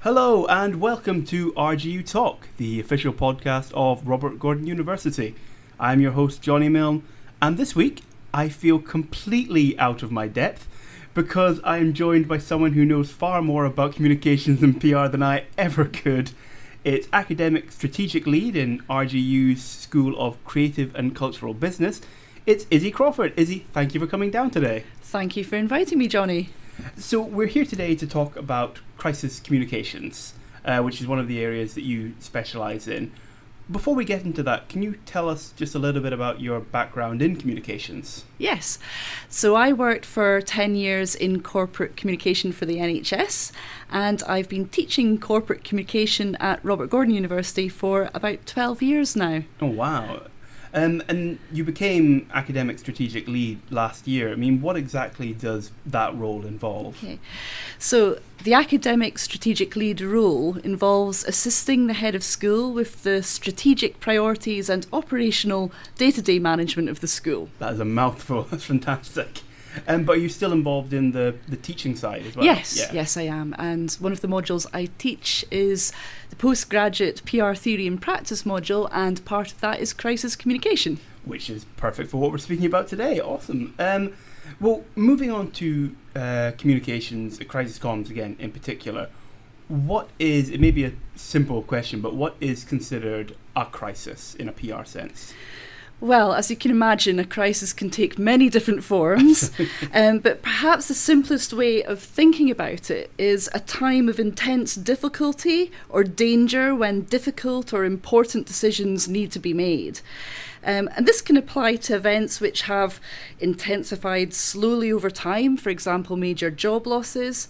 Hello and welcome to RGU Talk, the official podcast of Robert Gordon University. I'm your host Johnny Milne, and this week I feel completely out of my depth because I am joined by someone who knows far more about communications and PR than I ever could. It's Academic Strategic Lead in RGU's School of Creative and Cultural Business. It's Izzy Crawford. Izzy, thank you for coming down today. Thank you for inviting me, Johnny. So we're here today to talk about crisis communications, which is one of the areas that you specialise in. Before we get into that, can you tell us just a little bit about your background in communications? Yes. So I worked for 10 years in corporate communication for the NHS, and I've been teaching corporate communication at Robert Gordon University for about 12 years now. Oh, wow. And you became Academic Strategic Lead last year. I mean, what exactly does that role involve? Okay. So the Academic Strategic Lead role involves assisting the head of school with the strategic priorities and operational day-to-day management of the school. That is a mouthful. That's fantastic. But are you still involved in the teaching side as well? Yes, I am. And one of the modules I teach is the postgraduate PR theory and practice module, and part of that is crisis communication. Which is perfect for what we're speaking about today. Awesome. Well, moving on to communications, crisis comms again in particular, it may be a simple question, but what is considered a crisis in a PR sense? Well, as you can imagine, a crisis can take many different forms, but perhaps the simplest way of thinking about it is a time of intense difficulty or danger when difficult or important decisions need to be made. And this can apply to events which have intensified slowly over time, for example, major job losses,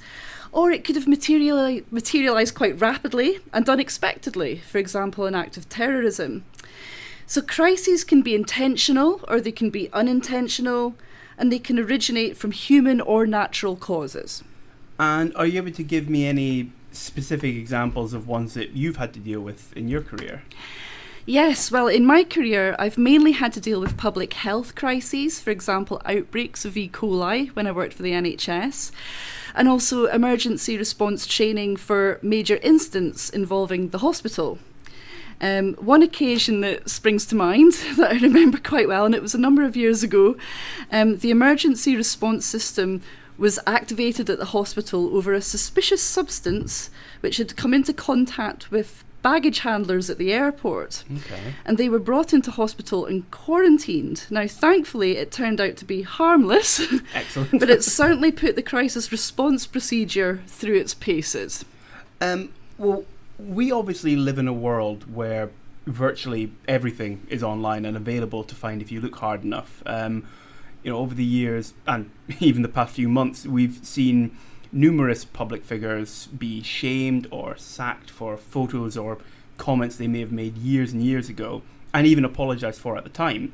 or it could have materialised quite rapidly and unexpectedly, for example, an act of terrorism. So crises can be intentional or they can be unintentional, and they can originate from human or natural causes. And are you able to give me any specific examples of ones that you've had to deal with in your career? Yes, well, in my career, I've mainly had to deal with public health crises, for example, outbreaks of E. coli when I worked for the NHS, and also emergency response training for major incidents involving the hospital. One occasion that springs to mind that I remember quite well, and it was a number of years ago, the emergency response system was activated at the hospital over a suspicious substance which had come into contact with baggage handlers at the airport. Okay. And they were brought into hospital and quarantined. Now, thankfully, it turned out to be harmless. Excellent. But it certainly put the crisis response procedure through its paces. Well, we obviously live in a world where virtually everything is online and available to find if you look hard enough. Over the years and even the past few months, we've seen numerous public figures be shamed or sacked for photos or comments they may have made years and years ago, and even apologised for at the time.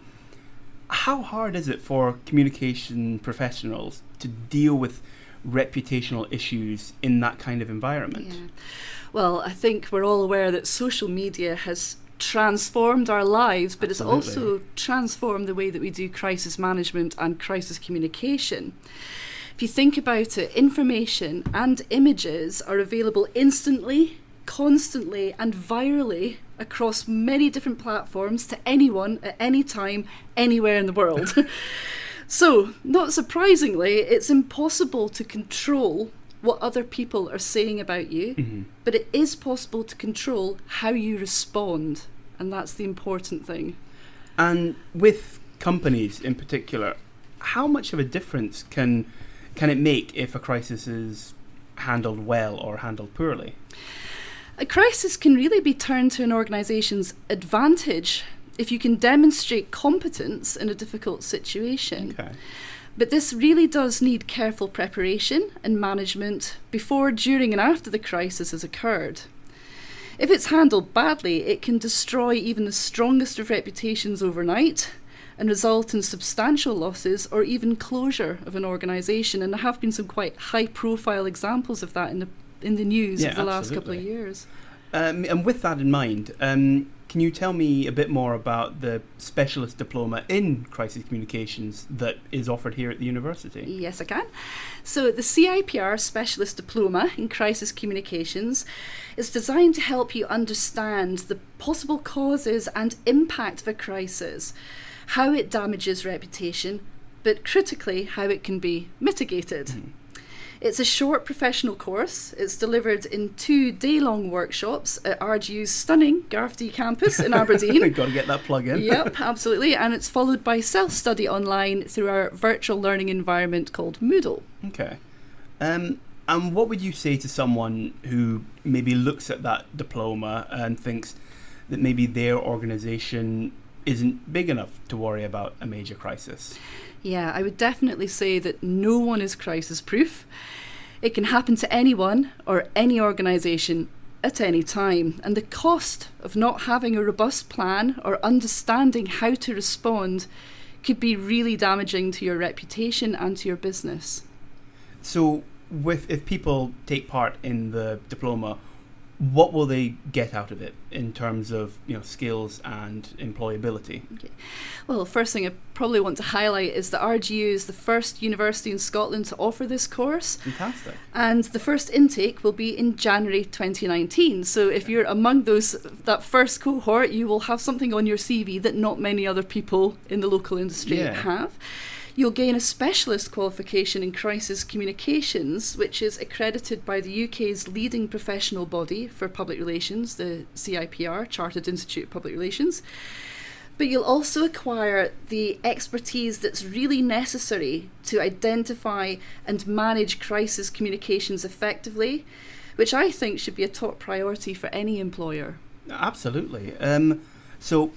How hard is it for communication professionals to deal with reputational issues in that kind of environment? Yeah. Well, I think we're all aware that social media has transformed our lives, but Absolutely. It's also transformed the way that we do crisis management and crisis communication. If you think about it, information and images are available instantly, constantly, and virally across many different platforms to anyone at any time, anywhere in the world. So, not surprisingly, it's impossible to control what other people are saying about you, but it is possible to control how you respond, and that's the important thing. And with companies in particular, how much of a difference can it make if a crisis is handled well or handled poorly? A crisis can really be turned to an organisation's advantage if you can demonstrate competence in a difficult situation. Okay. But this really does need careful preparation and management before, during and after the crisis has occurred. If it's handled badly, it can destroy even the strongest of reputations overnight, and result in substantial losses or even closure of an organisation. And there have been some quite high-profile examples of that in the news of the last couple of years. And with that in mind, can you tell me a bit more about the specialist diploma in crisis communications that is offered here at the university? Yes, I can. So the CIPR Specialist Diploma in Crisis Communications is designed to help you understand the possible causes and impact of a crisis, how it damages reputation, but critically, how it can be mitigated. It's a short professional course. It's delivered in 2 day-long workshops at RGU's stunning Garthdee campus in Aberdeen. Got to get that plug in. Yep, absolutely. And it's followed by self-study online through our virtual learning environment called Moodle. Okay. And what would you say to someone who maybe looks at that diploma and thinks that maybe their organisation isn't big enough to worry about a major crisis? Yeah, I would definitely say that no one is crisis proof. It can happen to anyone or any organisation at any time. And the cost of not having a robust plan or understanding how to respond could be really damaging to your reputation and to your business. So if people take part in the diploma, what will they get out of it in terms of skills and employability? Okay. Well, first thing I probably want to highlight is that RGU is the first university in Scotland to offer this course. Fantastic. And the first intake will be in January 2019. So if you're among that first cohort, you will have something on your CV that not many other people in the local industry have. You'll gain a specialist qualification in crisis communications, which is accredited by the UK's leading professional body for public relations, the CIPR, Chartered Institute of Public Relations. But you'll also acquire the expertise that's really necessary to identify and manage crisis communications effectively, which I think should be a top priority for any employer. Absolutely. So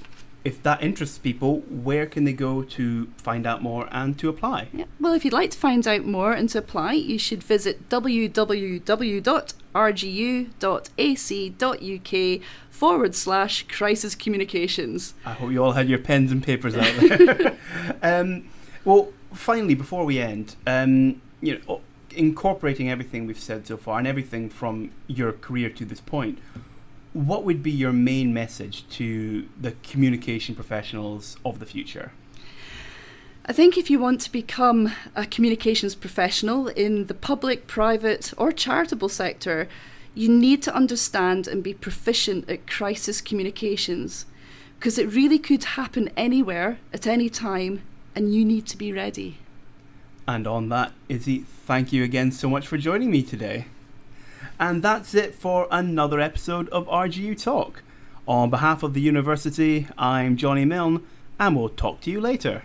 if that interests people, where can they go to find out more and to apply? Yeah. Well, if you'd like to find out more and to apply, you should visit www.rgu.ac.uk/crisis communications. I hope you all had your pens and papers out there. Well, finally, before we end, incorporating everything we've said so far and everything from your career to this point, what would be your main message to the communication professionals of the future? I think if you want to become a communications professional in the public, private or charitable sector, you need to understand and be proficient at crisis communications, because it really could happen anywhere at any time and you need to be ready. And on that, Izzy, thank you again so much for joining me today. And that's it for another episode of RGU Talk. On behalf of the university, I'm Johnny Milne, and we'll talk to you later.